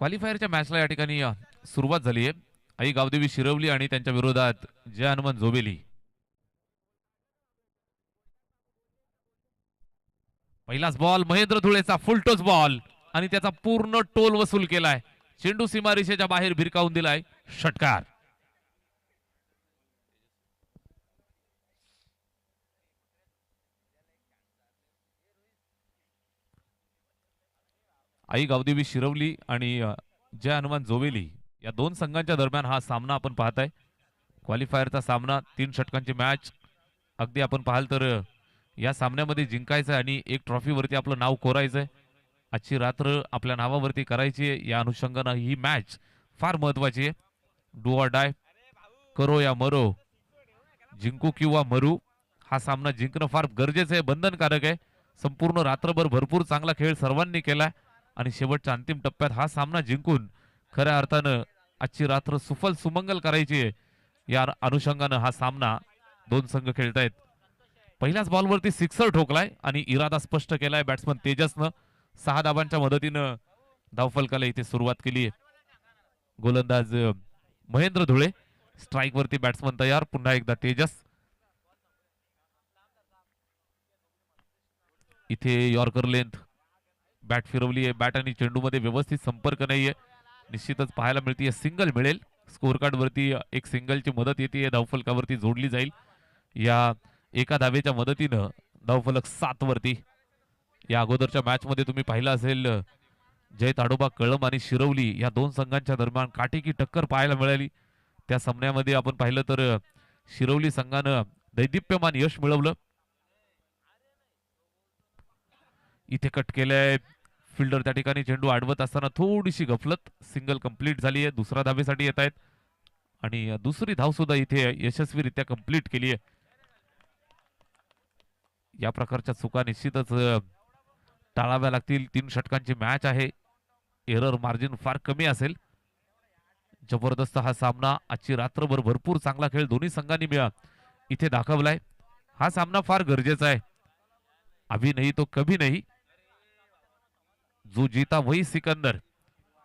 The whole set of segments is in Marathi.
क्वालिफायरच्या मॅचला या ठिकाणी सुरुवात झाली आहे. आई गावदेवी शिरवली आणि त्यांच्या विरोधात जय हनुमान जोबेली. पहिलाच बॉल महेंद्र धुळेचा फुलटोच बॉल आणि त्याचा पूर्ण टोल वसूल केलाय. चेंडू सीमारेषेच्या बाहेर भिरकावून दिलाय. षटकार. आई गावदेवी शिरवली आणि जय हनुमान जोवेली या दोन संघांच्या दरम्यान हा सामना आपण पाहताय. क्वालिफायरचा सामना 3 षटकांची मॅच. अगदी आपण पाहाल तर या सामन्यामध्ये जिंकायचं आणि एक ट्रॉफीवरती आपलं नाव कोरायचंय. आजची रात्र आपल्या नावावरती करायची आहे. या अनुषंगानं ही मॅच फार महत्वाची आहे. डू ऑर डाय, करो या मरो, जिंकू किंवा मरू. हा सामना जिंकणं फार गरजेचं आहे, बंधनकारक आहे. संपूर्ण रात्रभर भरपूर चांगला खेळ सर्वांनी केलाय आणि शेवटच्या अंतिम टप्प्यात हा सामना जिंकून खऱ्या अर्थानं आजची रात्र सुफल सुमंगल करायची आहे. या अनुषंगानं हा सामना दोन संघ खेळतायत. पहिल्याच बॉलवरती सिक्सर ठोकलाय आणि इरादा स्पष्ट केलाय बॅट्समन तेजसनं. 6 धाबांच्या मदतीनं धावफलकाला इथे सुरुवात केली आहे. गोलंदाज महेंद्र धुळे, स्ट्राईक वरती बॅट्समन तयार. पुन्हा एकदा तेजस. इथे यॉर्कर लेंथ बॅट फिरवली आहे. बॅट आणि चेंडूमध्ये व्यवस्थित संपर्क नाहीये. निश्चितच पाहायला मिळते सिंगल मिळेल. स्कोर कार्ड वरती एक सिंगलची मदत येते. धावफलकावरती जोडली जाईल. या एका धावेच्या मदतीनं धावफलक 7 वरती. या अगोदरच्या मॅच मध्ये तुम्ही पाहिलं असेल जय ताडोबा कळम आणि शिरवली या दोन संघांच्या दरम्यान काटेकी टक्कर पाहायला मिळाली. त्या सामन्यामध्ये आपण पाहिलं तर शिरवली संघानं दैदिप्यमान यश मिळवलं. इथे कट केलंय. फिल्डर त्या ठिकाणी चेंडू अडवत असताना थोडीशी गफलत. सिंगल कंप्लीट झाली आहे. दुसऱ्या धावेसाठी येत आहेत आणि दुसरी धाव सुद्धा इथे यशस्वीरित्या कंप्लीट केली आहे. या प्रकारच्या चुका निश्चितच टाळाव्या लागतील. 3 षटकांची मॅच आहे. एरर मार्जिन फार कमी असेल. जबरदस्त हा सामना. आजची रात्रभर भरपूर चांगला खेळ दोन्ही संघांनी इथे दाखवलाय. हा सामना फार गरजेचा आहे. अभी नाही तो कभी नाही. जो जीता वही सिकंदर.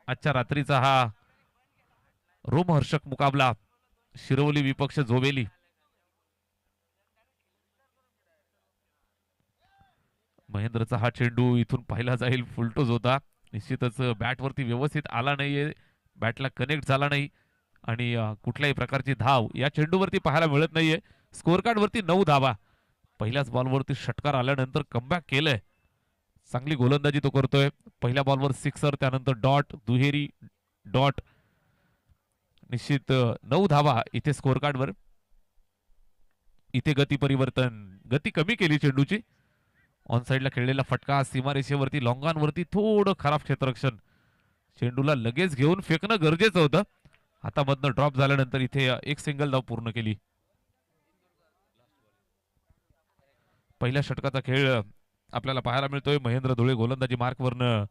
आजच्या रात्रीचा हा रोमहर्षक मुकाबला शिरवली विपक्ष जोवेली. महेंद्रचा हा चेंडू इथून पाहिला जाईल. फुलटोज होता. निश्चितच बॅटवरती व्यवस्थित आला नाहीये. बॅटला कनेक्ट झाला नाही आणि कुठल्याही प्रकारची धाव या चेंडूवरती पाहायला मिळत नाहीये. स्कोर कार्ड वरती 9 धावा. पहिल्याच बॉलवरती षटकार आल्यानंतर कमबॅक केलंय. चांगली गोलंदाजी तो करतोय. पहिल्या बॉलवर सिक्सर, त्यानंतर डॉट, दुहेरी, डॉट. निश्चित 9 धावा इथे स्कोर कार्डवर. इथे गती परिवर्तन, गती कमी केली चेंडूची. ऑन साइडला खेळलेला फटका सीमारेषेवरती लॉंगांवरती थोडं खराब क्षेत्ररक्षण. चेंडूला लगेच घेऊन फेकणं गरजेचं होतं. हातामधनं ड्रॉप झाल्यानंतर इथे एक सिंगल धाव पूर्ण केली. पहिल्या षटकाचा खेळ आपल्याला पाहायला मिळतोय. महेंद्र धुळे गोलंदाजी मार्कवरनं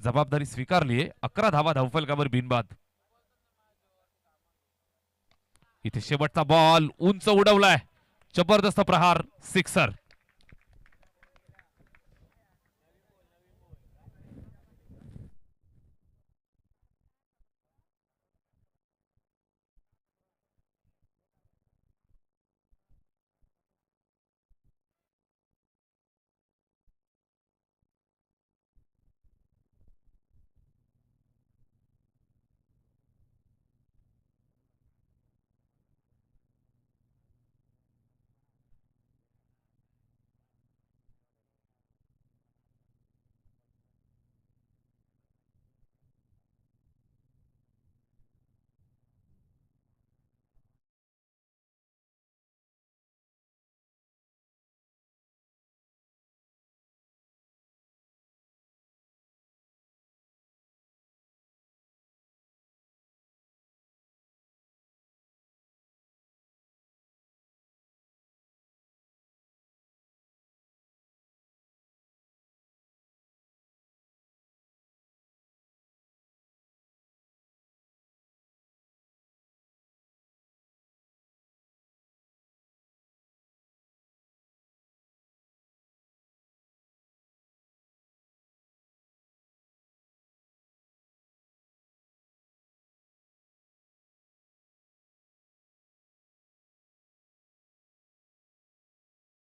जबाबदारी स्वीकारली आहे. 11 धावा धावफलकावर बिनबाद. इथे शेवटचा बॉल उंच उडवलाय. जबरदस्त प्रहार, sixer.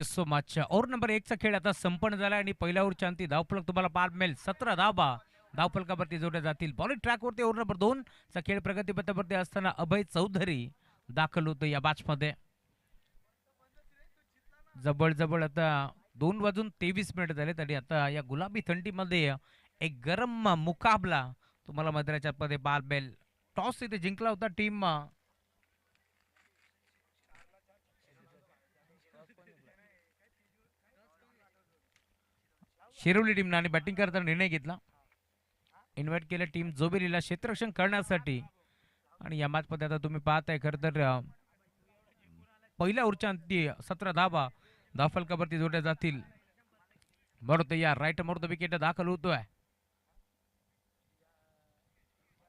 So much. Over number 1 चा खेळ आता संपन्न झाला आणि पहिल्या ओव्हरच्या अंती धावफलक तुम्हाला पाहायला मिळेल. 17 धावा धावफलकावरती जोडल्या जातील. बॉलिंग ट्रॅकवरती ओव्हर नंबर 2 चा खेळ प्रगतीपथावरती असताना अभय चौधरी दाखल होतो या मॅचमध्ये. जवळ आता 2:23 झालेत आणि आता या गुलाबी थंडीमध्ये एक गरम मुकाबला तुम्हाला मैदानाच्या मध्ये पाहायला मिळेल. टॉस इथे जिंकला होता टीम शिरोली टीमनं आणि बॅटिंग करताना निर्णय घेतला. इन्व्हाइट केलं टीम जोबेलीला क्षेत्ररक्षण करण्यासाठी आणि या मॅचमध्ये आता तुम्ही पाहताय खरं तर पहिल्या ओव्हरच्या अंती 17 धावा धावफलकावरती जोडल्या जातील. बरोबर या राईट मोर विकेट दाखल होतोय.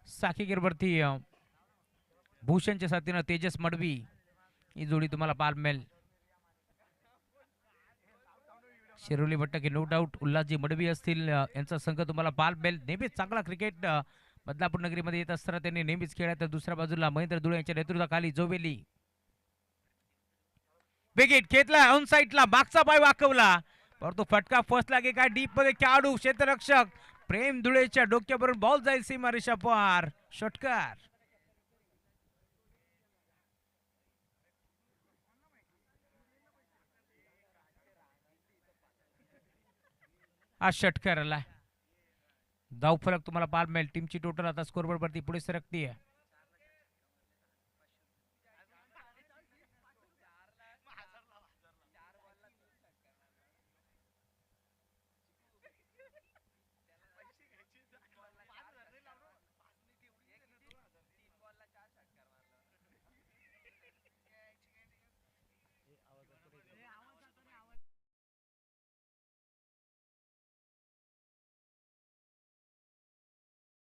साखीगिरवरती भूषणच्या साथीनं तेजस मडवी ही जोडी तुम्हाला पाहायला मिळेल. शिरोली भट्टके नो डाऊट उल्हासजी मडवी असतील यांचा संघ तुम्हाला पाहायला मिळेल. नेहमीच चांगला क्रिकेट बदलापूर नगरीमध्ये येत असताना त्यांनी नेहमीच खेळला. तर दुसऱ्या बाजूला महेंद्र धुळे यांच्या नेतृत्वाखाली जोवेली विकेट घेतला ऑन साईडला मागचा पाय वाकवला परंतु फटका फर्स्ट लागे काय डीप मध्ये खेळाडू क्षेत्ररक्षक प्रेम धुळेच्या डोक्यावरून बॉल जाईल सीमारेषा पार. षटकार हा षटकार आला. धावफलक तुम्हाला पाहायला मिळेल. टीमची टोटल आता स्कोरबोर्ड वरती पुढे सरकती आहे.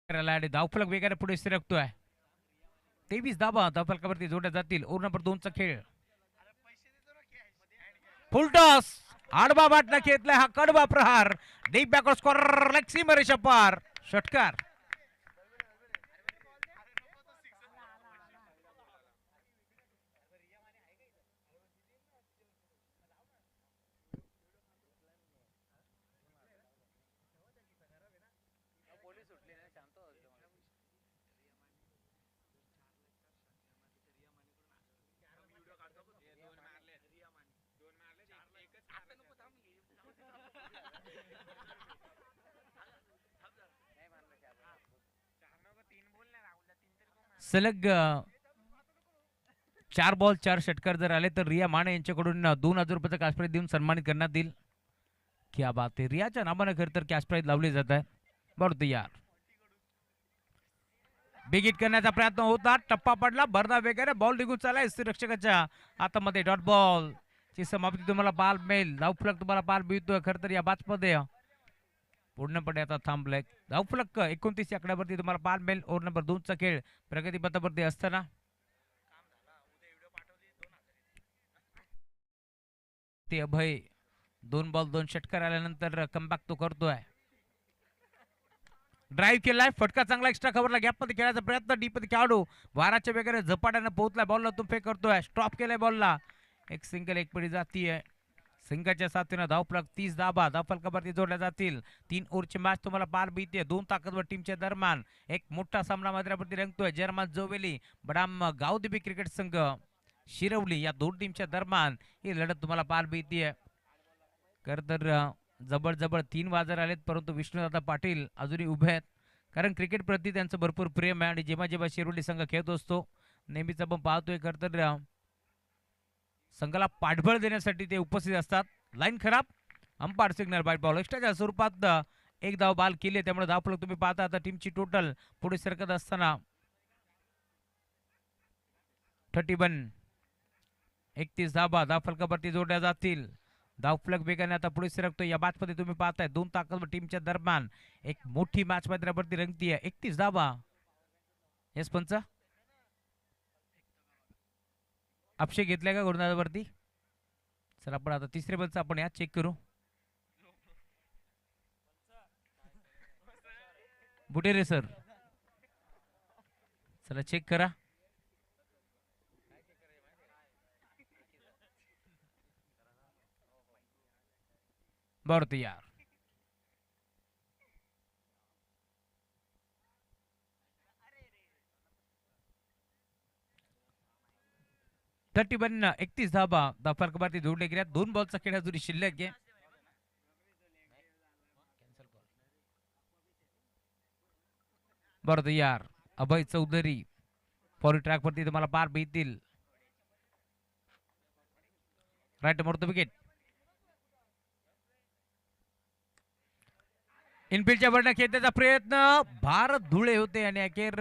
आणि धावफलक वेगाने पुढे सरकतोय. 23 धावा धावफलकावरती जोडल्या जातील. ओव्हर नंबर 2 चा खेळ. फुलटॉस आडवा बाटला घेतलाय हा कडवा प्रहार डीप बॅकवर्ड स्कोर लेग सीमारेषा पार. षटकार सलग 4 बॉल 4 षटकार जर आले तर रिया माने यांच्याकडून 2,000 रुपयाचा कॅश प्राइज देऊन सन्मानित करण्यात येईल. क्या बात आहे. रियाच्या नावानं खरं तर कॅश प्राइज लावली जात आहे. बरोबर यार बिग हिट करण्याचा प्रयत्न होता. टप्पा पडला भरदा वगैरे बॉल निघून चाललाय रक्षकाच्या हातामध्ये. डॉट बॉल ची समाप्ती तुम्हाला पाहायला मिळेल. धावफलक तुम्हाला पाहायला मिळतोय. खरं तर या मॅचमध्ये पूर्णपणे आता थांबलाय. धावफलक 29 आकड्यावरती तुम्हाला पाहायला मिळेल. ओव्हर नंबर 2 चा खेळ प्रगतीपथावरती असताना ते अभय 2 बॉल 2 षटकार आल्यानंतर कमबॅक तो करतोय. ड्राईव्ह केलाय फटका चांगला एक्स्ट्रा कव्हरला गॅप मध्ये खेळायचा प्रयत्न. डीप मध्ये खेळाडू वाराच्या वगैरे झपाट्यानं पोहोचलाय. बॉलला तुंफे करतोय. स्टॉप केलाय बॉलला. एक सिंगल एक पडी जातीय. सिंगाच्या साथीनं धावफलक 30 धावा धावफलकावरती जोडल्या जातील. 3 ओव्हरची मॅच तुम्हाला पार मिळते. 2 ताकदवर टीमच्या दरम्यान एक मोठा सामना मैदानावरती रंगतोय. जर्मन जोवेली बडाम गावदेवी क्रिकेट संघ शिरवली या दोन टीमच्या दरम्यान ही लढत तुम्हाला पार मिळते. खरं तर जवळ 3 वाजर आलेत परंतु विष्णुदादा पाटील अजूनही उभे आहेत. कारण क्रिकेट प्रती त्यांचं भरपूर प्रेम आहे आणि जेव्हा शिरोली संघ खेळत असतो नेहमीच आपण पाहतोय. खरं तर संघाला पाठबळ देण्यासाठी ते उपस्थित असतात. लाईन खराब अंपायर सिग्नल बाईट बॉल एक्स्ट्राच्या स्वरूपात एक धाव बाल केली. त्यामुळे धावफलक तुम्ही पाहता आता टीमची टोटल पुढे सरकत असताना 31 धावा धावफलकावरती जोडल्या जातील. धावफलक वेगाने आता पुढे सरकतो. या मॅच मध्ये तुम्ही पाहताय 2 ताकदवर टीमच्या दरम्यान एक मोठी मॅच मैदानावरती रंगतीये. 31 धावा. येस पंच अक्षय घेतलाय का गोलंदाजावरती. चला आपण आता तिसरे बलचा आपण या चेक करू. बुटेरे सर चला चेक करा. बॉल तयार. 31 धाबा फलकावरती जोडले गेल्या. 2 बॉलचा खेळ अजूनही शिल्लक आहे. बरं तयार. अभय चौधरी फॉरवर्ड ट्रॅक वरती तुम्हाला पार भेटतील. राईट मोडतो विकेट. इनफिल्डच्या बळण्या खेळण्याचा प्रयत्न. भारत धुळे होते आणि अखेर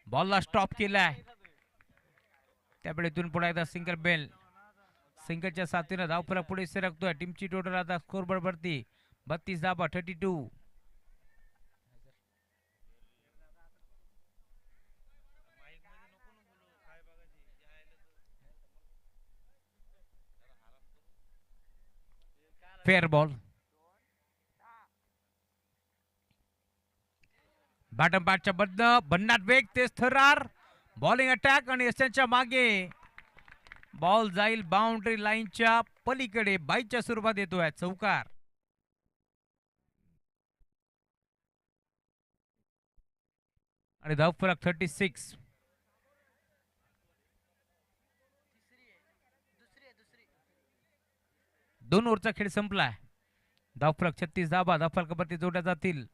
बॉलला स्टॉप केलाय. त्यामुळे इथून पुढे एकदा सिंगल बेल. सिंगलच्या साथीनं धावफलक पुढे सरकतोय. टीमची टोटल आता स्कोर बोर्ड वरती 32 धाबा 32. Fair ball. बॅटम बॅटच्या बदन भन्नाट वेग तेज थरार. बॉलिंग अटॅक आणि यशांच्या मागे बॉल जाईल बाउंड्री लाईनच्या पलीकडे. बाईच्या स्वरूपात येतोय चौकार. आणि धावफलक 36. दोन ओव्हरचा खेळ संपलाय. धावफलक 36 धाबा धावफलकावरती जोडल्या जातील.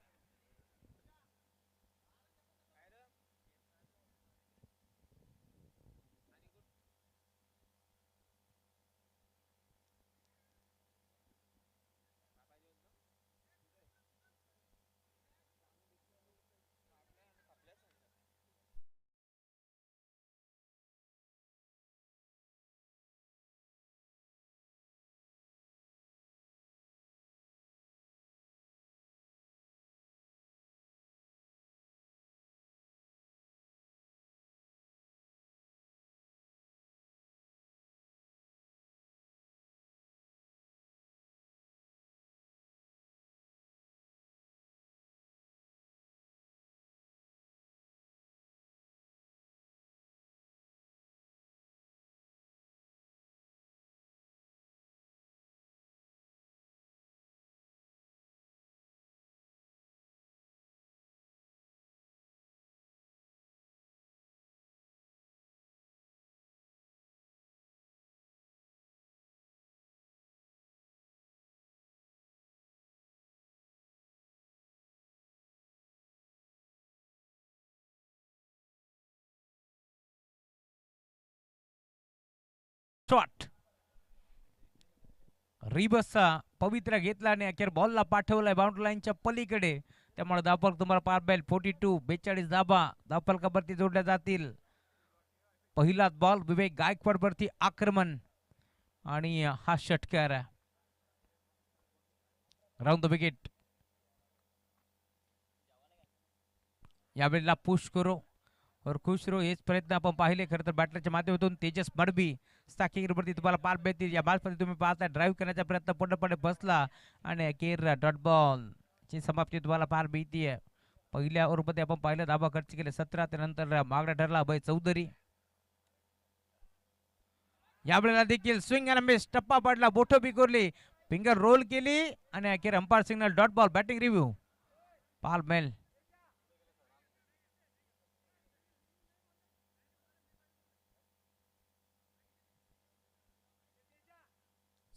शॉट. रिबसचा पवित्र घेतला आणि अखेर बॉलला पाठवलाय बाउंड्री लाईनच्या पलीकडे. त्यामुळे धावफलक तुम्हाला पार पाहिल 42. 42 धाबा धावफलकावरती जोडल्या जातील. पहिलाच बॉल विवेक गायकवाड वरती आक्रमण आणि हा षटकार. Round the wicket. यावेळेला पुश करो और खुश रहो हेच प्रयत्न आपण पाहिले. खरं तर बॅटरच्या माध्यमातून तेजस मडबी वरती तुम्हाला पार भेटतील. या बॉलमध्ये तुम्ही पाहता ड्राईव्ह करण्याचा प्रयत्न पूर्णपणे बसला आणि अखेर डॉट बॉल ची समाप्ती तुम्हाला पार भेटतीये. पहिल्या ओव्हरमध्ये आपण पाहिलं धाबा खर्च केले 17. त्यानंतर मागणा ठरला अभय चौधरी. यावेळेला देखील स्विंग आणि मिस. टप्पा पडला. बोठं बिकोरली. फिंगर रोल केली आणि अखेर umpire signal dot ball. Batting review पाल मेल.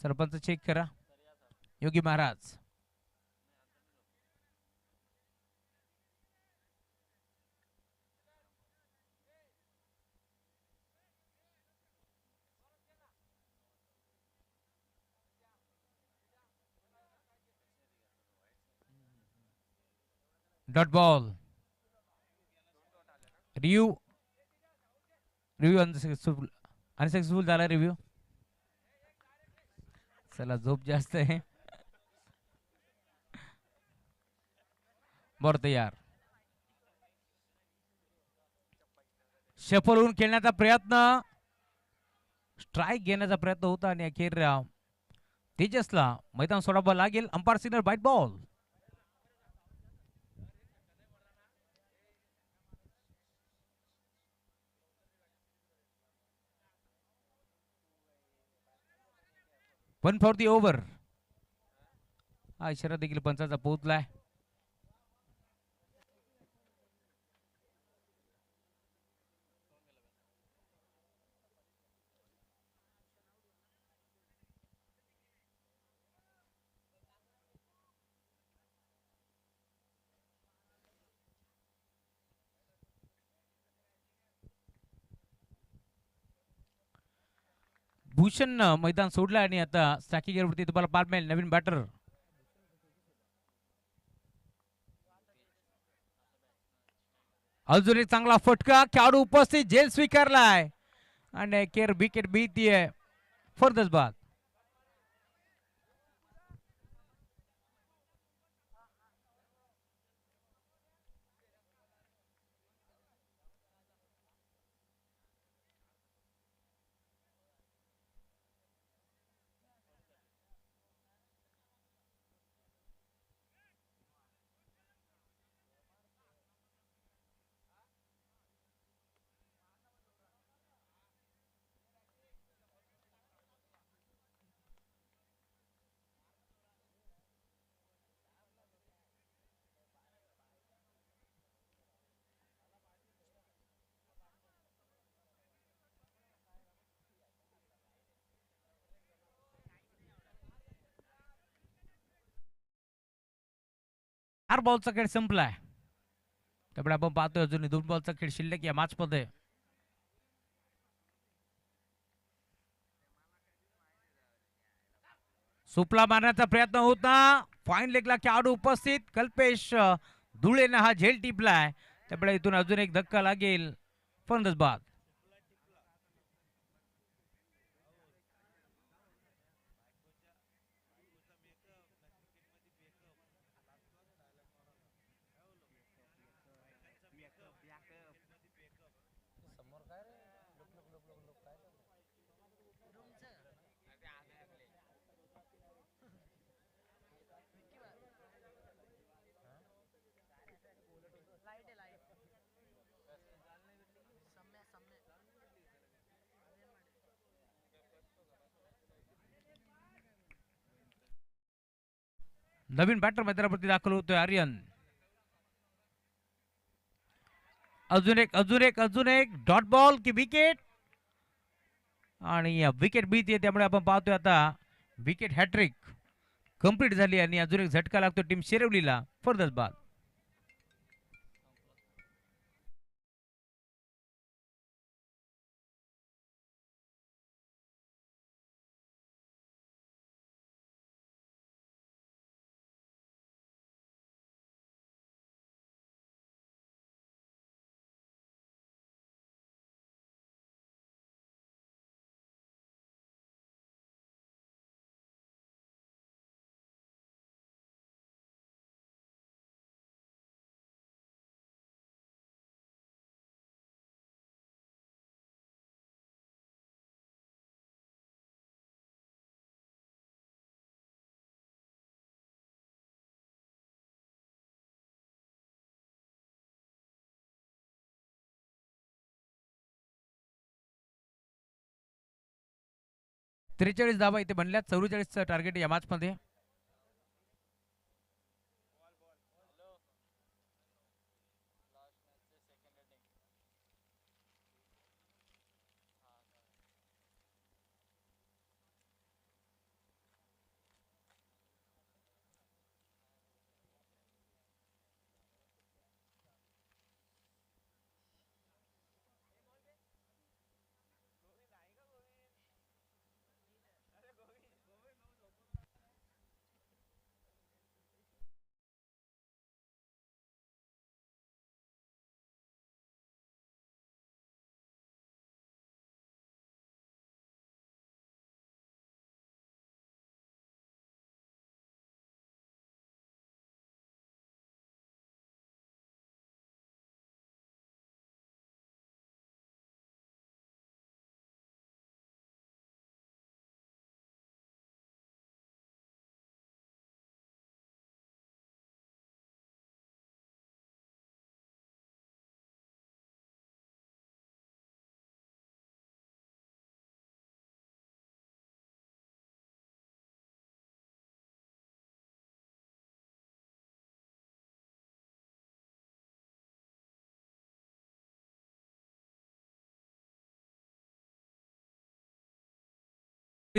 सरपंच चेक करा. Yogi Maharaj. Dot ball. Review unsuccessful झाला रिव्ह्यू. चला झोप जास्त आहे. बरं तयार. सफल होऊन खेळण्याचा प्रयत्न. स्ट्राईक घेण्याचा प्रयत्न होता आणि अखेर तेजसला मैदान सोडावं लागेल. Umpire signal white ball. One for the over. हा इशारा देखील पंचाचा पोहोचलाय. भूषण मैदान सोडलं आणि आता साकी गेअरवरती तुम्हाला पाहायला मिळेल नवीन बॅटर. अजून एक चांगला फटका, खेळाडू उपस्थित, झेल स्वीकारलाय आणि केअर विकेट भीतीये फर्दच बाद. चार बॉलचा खेळ संपलाय. त्यामुळे आपण पाहतोय अजूनही 2 बॉलचा खेळ शिल्लक या मॅच मध्ये. सुपला मारण्याचा प्रयत्न होता, फाईन लेगला खेळाडू उपस्थित, कल्पेश धुळेनं हा झेल टिपलाय. त्यामुळे इथून अजून एक धक्का लागेल फर्दच बाद. नवीन बॅटर मैदानावरती दाखल होतोय आर्यन. अजून एक डॉट बॉल की विकेट, आणि विकेट भीती, त्यामुळे आपण पाहतोय आता विकेट हॅट्रिक कंप्लीट झाली आणि अजून एक झटका लागतो टीम शिरवलीला फर्दच बाद. त्रेचाळीस धावा इथे बनल्या, 44 टार्गेट या मॅच मध्ये.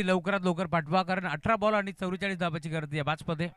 लवकरात लवकर पाठवा, कारण 18 बॉल आणि 44 धाबाची गरज आहे मॅचमध्ये.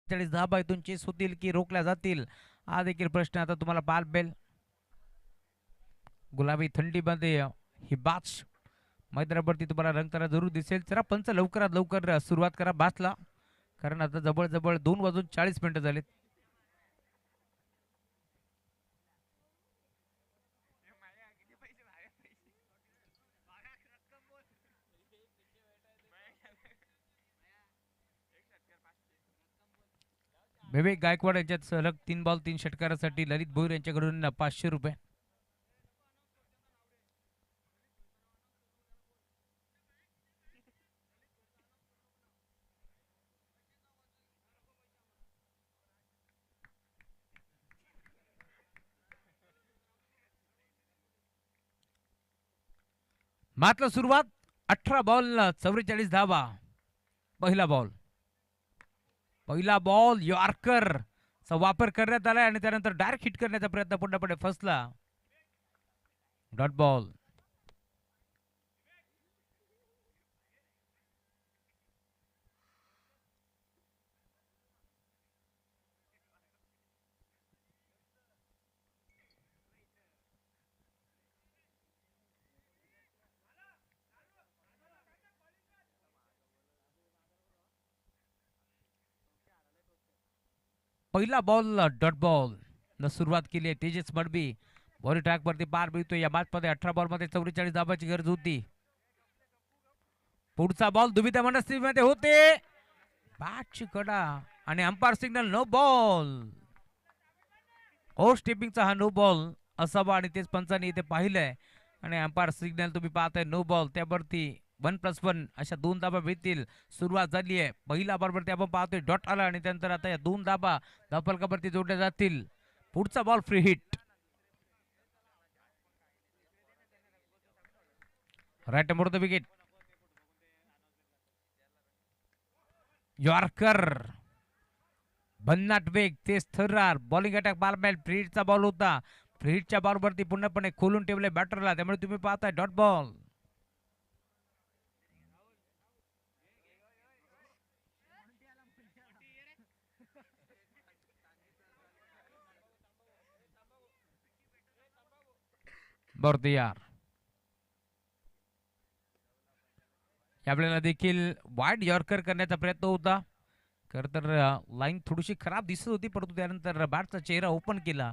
धाबा इथून चेस होतील की रोखल्या जातील, हा देखील प्रश्न आता तुम्हाला पाहायला मिळेल. गुलाबी थंडीमध्ये ही बाच मैदानावरती तुम्हाला रंगताना जरूर दिसेल. चला पंच लवकरात लवकर सुरुवात करा बाचला, कारण आता जवळ 2:40 झालेत. विवेक गायकवाड यांच्यात सलग 3 बॉल 3 षटकारासाठी ललित भोईर यांच्याकडून 500 रुपये. मात्र सुरुवात 18 बॉल 44 धावा. पहिला बॉल यॉर्कर चा वापर करण्यात आला आणि त्यानंतर डायरेक्ट हिट करण्याचा प्रयत्न पूर्णपणे फसला. Dot ball. पहिला बॉल डॉट बॉल न सुरुवात केली आहे तेजस मडबी. बॉल ट्रॅक वरती पार मिळतोय. या मॅच मध्ये 18 बॉल मध्ये 44 धाबाची गरज होती. पुढचा बॉल दुविधा मनस्थितीमध्ये होते. बॅटची कडा आणि अंपायर सिग्नल नो बॉल. ओ स्टेपिंगचा हा नो बॉल असावा आणि तेच पंचांनी इथे पाहिलंय आणि अंपायर सिग्नल तुम्ही पाहताय नो बॉल. त्यावरती 1+1 अशा 2 धाबा मिळतील. सुरुवात झाली आहे. पहिला बॉलवरती आपण पाहतोय डॉट आला आणि त्यानंतर आता या 2 धाबा धावफलकावरती जोडल्या जातील. पुढचा ball free hit. Right more the wicket. Yorker भन्नाट वेग तेज थर्रार बॉलिंग अटॅक बारबॅल फ्री हिटचा बॉल होता. फ्री हिटच्या बॉलवरती पूर्णपणे खोलून ठेवले बॅटरला, त्यामुळे तुम्ही पाहताय डॉट बॉल. बर्दियार यावेळेला देखील वाईड यॉर्कर करण्याचा प्रयत्न होता. खर तर लाईन थोडीशी खराब दिसत होती, परंतु त्यानंतर बॅटचा चेहरा ओपन केला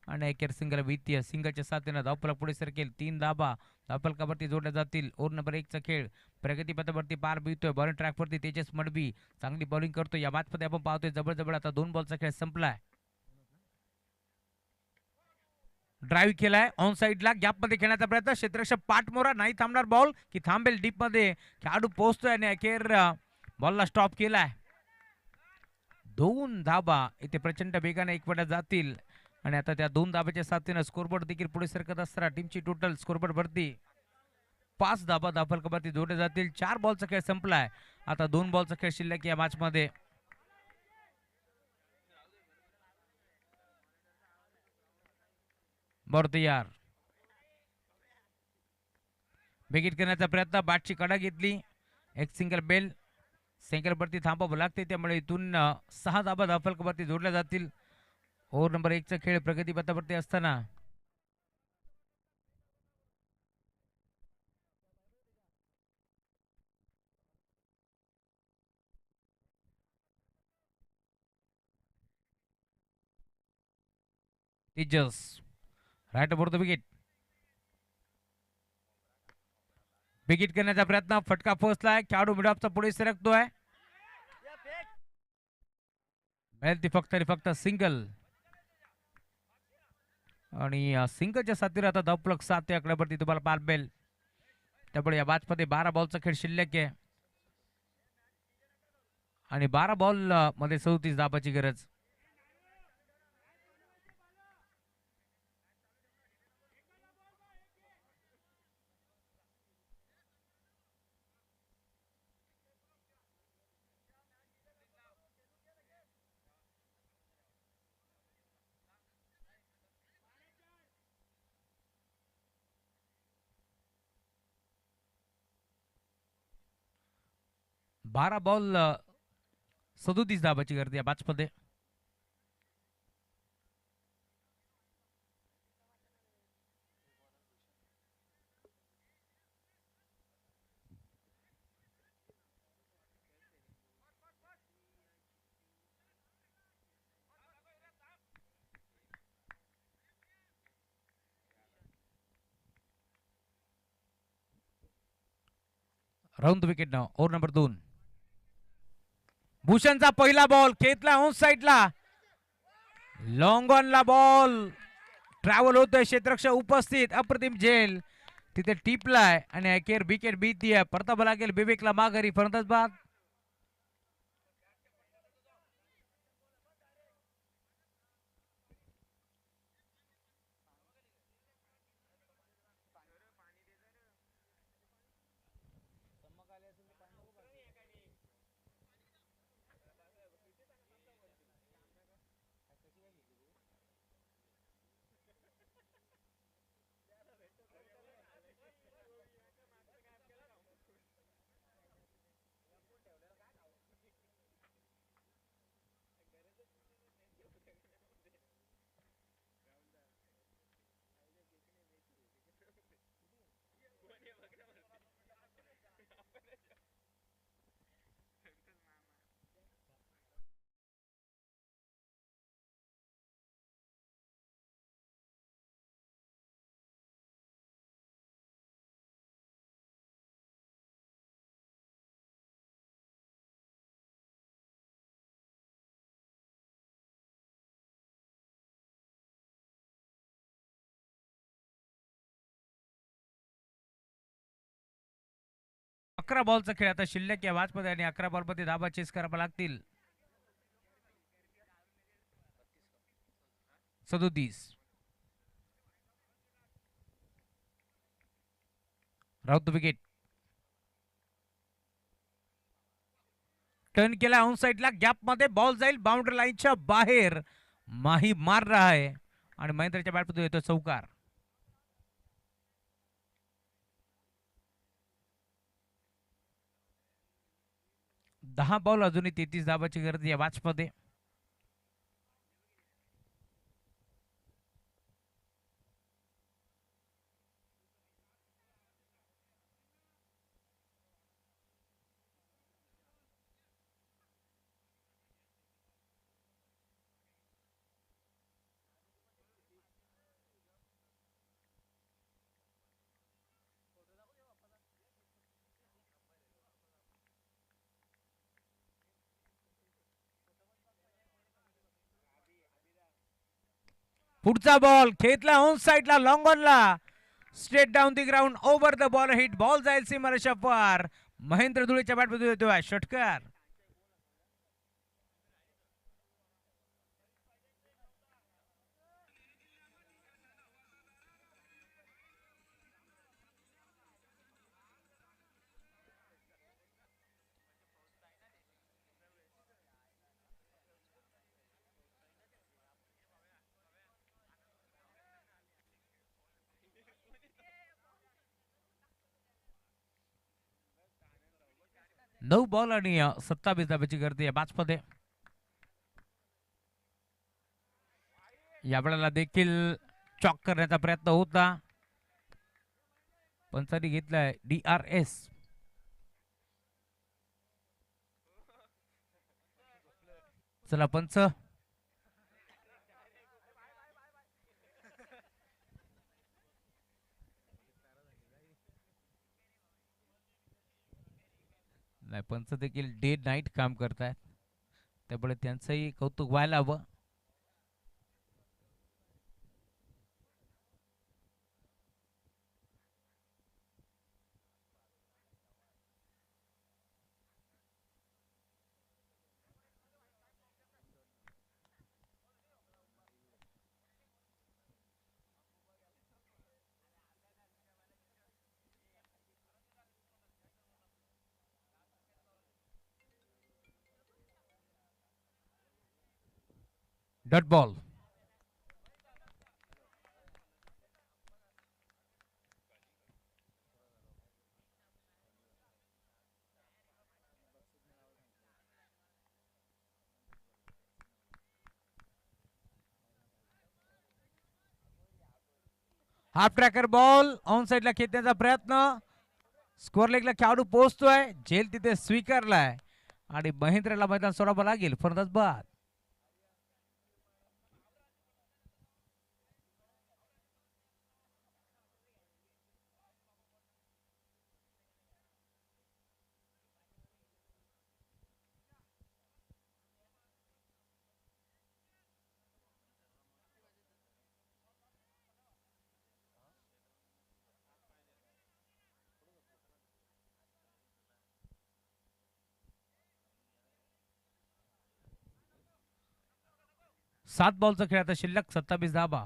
आणि अखेर सिंगल वित्तीय सिंगलच्या साथीने धावफलक पुढे सरकेल. 3 धाबा धावफलकावरती जोडल्या जातील. ओव्हर नंबर 1 चा खेळ प्रगतीपथावरती पार मिळतोय. बॉलिंग ट्रॅकवरती तेजस मडबी चांगली बॉलिंग करतोय. या मॅचमध्ये आपण पाहतोय जवळ आता 2 बॉलचा खेळ संपलाय. ड्राईव्ह केलाय ऑन साइडला गॅपमध्ये खेळण्याचा प्रयत्न. क्षेत्ररक्षक पाठमोरा नाही थांबणार बॉल की थांबेल डीप मध्ये. खेळाडू पोहोचतोय आणि अखेर बॉलला स्टॉप केलाय. 2 धाबा इथे प्रचंड वेगाने एकवटात जातील आणि आता त्या 2 धाब्याच्या साथीने स्कोरबोर्ड देखील पुढे सरकत असताना टीमची टोटल स्कोरबोर्ड वरती 5 धाबा धावफलकावरती जोडले जातील. 4 बॉलचा खेळ संपलाय. आता 2 बॉलचा खेळ शिल्लक या मॅच मध्ये. बर्दियार बेगिट करण्याचा प्रयत्न. बॅटची कडा घेतली. एक सिंगल बेल. सिंगल वरती थांबावं लागते, त्यामुळे इथून 6 धाबा धावफलकावरती जोडल्या जातील. ओव्हर नंबर 1 चा खेळ प्रगती पथावरती असताना Tejas right for the wicket. Wicket करण्याचा प्रयत्न, फटका पोहोचलाय. खेळाडू मिडऑफचा पुढे सरकतोय. मिळेल ती फक्त आणि फक्त सिंगल. आणि सिंगलच्या साथीने आता धावफलक 7 या आकड्यावरती तुम्हाला पाहायला मिळेल. त्यामुळे या मॅचमध्ये 12 बॉलचा खेळ शिल्लक आहे आणि 12 बॉल मध्ये 37 धाबाची गरज. बारा बॉल 37 धाबाची गरज या मॅचमध्ये. राऊंड विकेट नाव. Over number 2. भूषणचा पहिला बॉल खेचला ऑन साइडला. लॉंग ऑनला बॉल ट्रॅव्हल होतोय. क्षेत्ररक्षक उपस्थित. अप्रतिम झेल तिथे टिपलाय आणि अखेर विकेट भीतीय. परतावा लागेल विवेकला माघारी. फलंदाज बाद. अकरा बॉलचा खेळ आता शिल्लक या मॅचमध्ये आणि 11 बॉलमध्ये धाबा चेस करावा लागतील. 37. राऊत विकेट. टर्न केला ऑन साइडला. गॅप मध्ये बॉल जाईल बाउंड्री लाईनच्या बाहेर. माही मार रहा है आणि महेंद्रच्या बॅटमध्ये येतो चौकार. दहा बॉल अजूनही 33 धाबाची गरज या मॅचमध्ये. पुढचा बॉल खेचला ऑन साइडला लॉंग ऑनला. Straight down the ground over the ball hit. Ball जाईल सीमारेषा पार. महेंद्र धुळेच्या बॅटमध्ये येतोय षटकार. नऊ बॉल आणि 27 धाब्याची गर्दी या मॅचमध्ये. यावेळेला देखील चॉक करण्याचा प्रयत्न होता. पंचांनी घेतलाय DRS. चला पंच. नाही, पंच देखील डे नाईट काम करतायत, त्यामुळे त्यांचंही कौतुक व्हायला हवं. Dot ball. Half tracker ball on साइडला खेचण्याचा प्रयत्न. स्कोअर लेगला खेळाडू पोहोचतोय, झेल तिथे स्वीकारलाय आणि महेंद्रला मैदान सोडावं लागेल. फलंदाज बाद. सात बॉलचा खेळ आता शिल्लक 27 धाबा.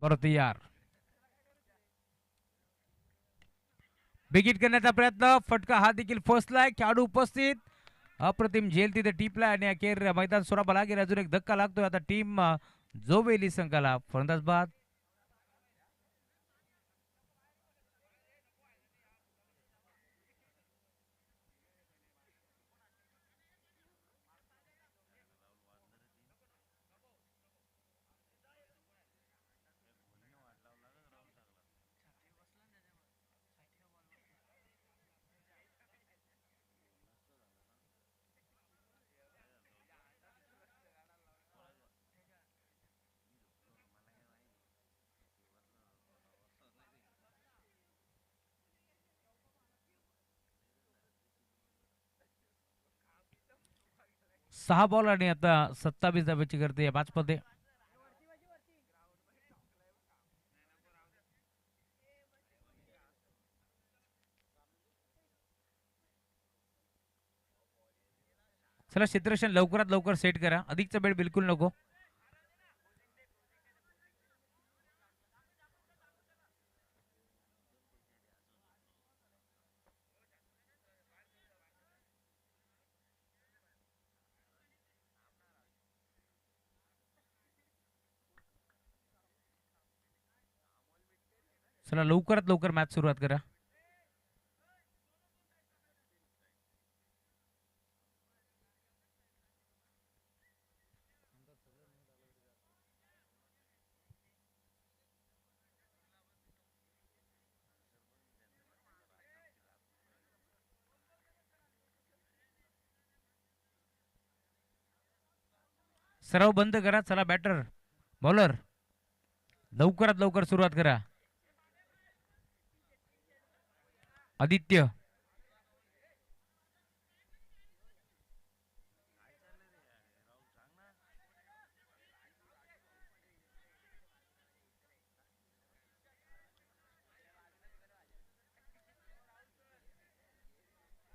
बरोबर तयार. बिगिट करण्याचा प्रयत्न, फटका हा देखील फसलाय. खेळाडू उपस्थित, अप्रतिम झेल तिथे टिपलाय आणि अखेर मैदान सोडावं लागेल. अजून एक धक्का लागतोय आता टीम जोवेली संघाला. फलंदाज बाद. सहा बॉल आणि आता 27 धाब्याची करते या मॅच मध्ये. चला क्षेत्ररक्षण लवकरात लवकर सेट करा, अधिकचा वेळ बिलकुल नको. चला लवकरात लवकर मॅच सुरुवात करा. सराव बंद करा. चला बॅटर बॉलर लवकरात लवकर सुरुवात करा. आदित्य.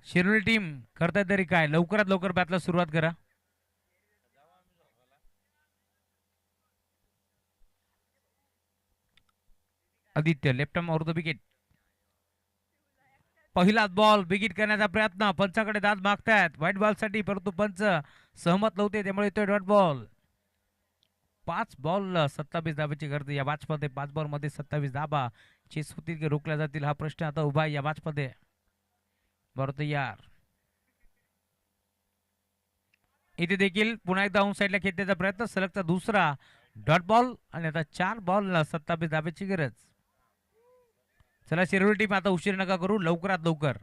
शिरोली टीम करताय तरी काय, लवकरात लवकर बॅटला सुरुवात करा. Aditya left arm of the wicket. पहिलाच बॉल बिगिट करण्याचा प्रयत्न. पंचाकडे दाद मागतायत व्हाईट बॉल साठी, परंतु पंच सहमत नव्हते, त्यामुळे तो डॉट बॉल. 5 बॉल 27 धाब्याची गरज या मॅचमध्ये. 5 बॉल मध्ये 27 धाबा चेस होतील की रोखल्या जातील हा प्रश्न आता उभा आहे या मॅचमध्ये. बरोबर तयार. इथे देखील पुन्हा एकदा ऑन साईडला खेळण्याचा प्रयत्न. सलगचा दुसरा डॉट बॉल आणि आता 4 बॉल 27 धाब्याची गरज. चला शिरवली टीम आता उशीर नका करू, लवकरात लवकर.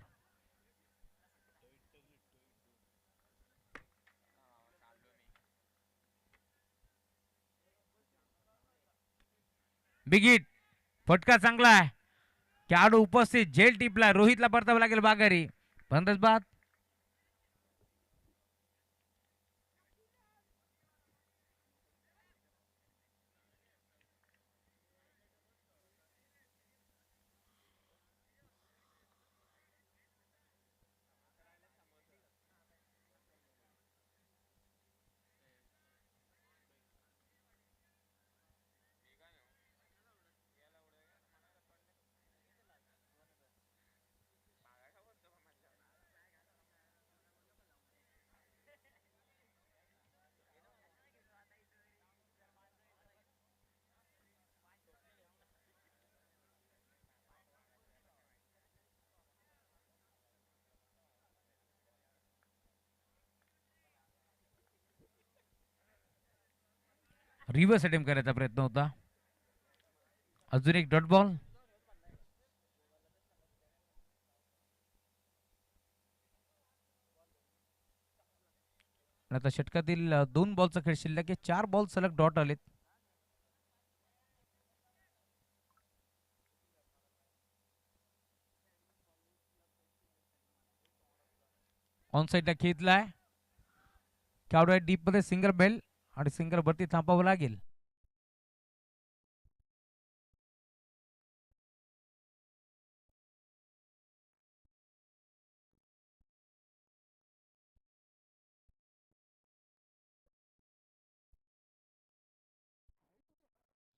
बिग हिट, फटका चांगला आहे. खेळाडू उपस्थित, झेल टिपला, रोहितला परतावं लागेल बागारी. बंदच बाद. रिव्हर्स अटेम्प्ट करायचा प्रयत्न होता. अजून एक डॉट बॉल. आता षटकातील 2 बॉलचा खेळ शिल्लक आहे. 4 बॉल सलग डॉट आलेत. ऑन साईडला खेचलाय. खेळाडू डीप मध्ये सिंगल बेल आणि सिंगल वरती थांबावं लागेल.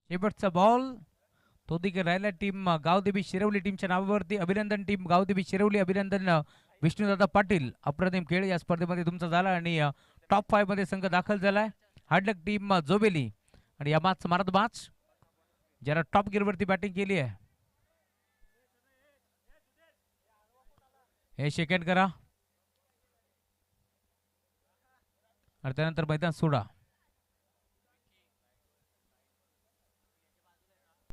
शेवटचा बॉल तो देखील राहिला टीम गावदेवी शिरवली टीमच्या नावावरती. अभिनंदन टीम गावदेवी शिरवली. अभिनंदन विष्णुदादा पाटील. अप्रतिम खेळ या स्पर्धेमध्ये तुमचा झाला आणि टॉप 5 मध्ये संघ दाखल झालाय. हार्डलक टीम जोबेली आणि या मॅच मारत मॅच ज्याला टॉप गिअर वरती बॅटिंग केली आहे हे सेकंड करा आणि त्यानंतर मैदान सोडा.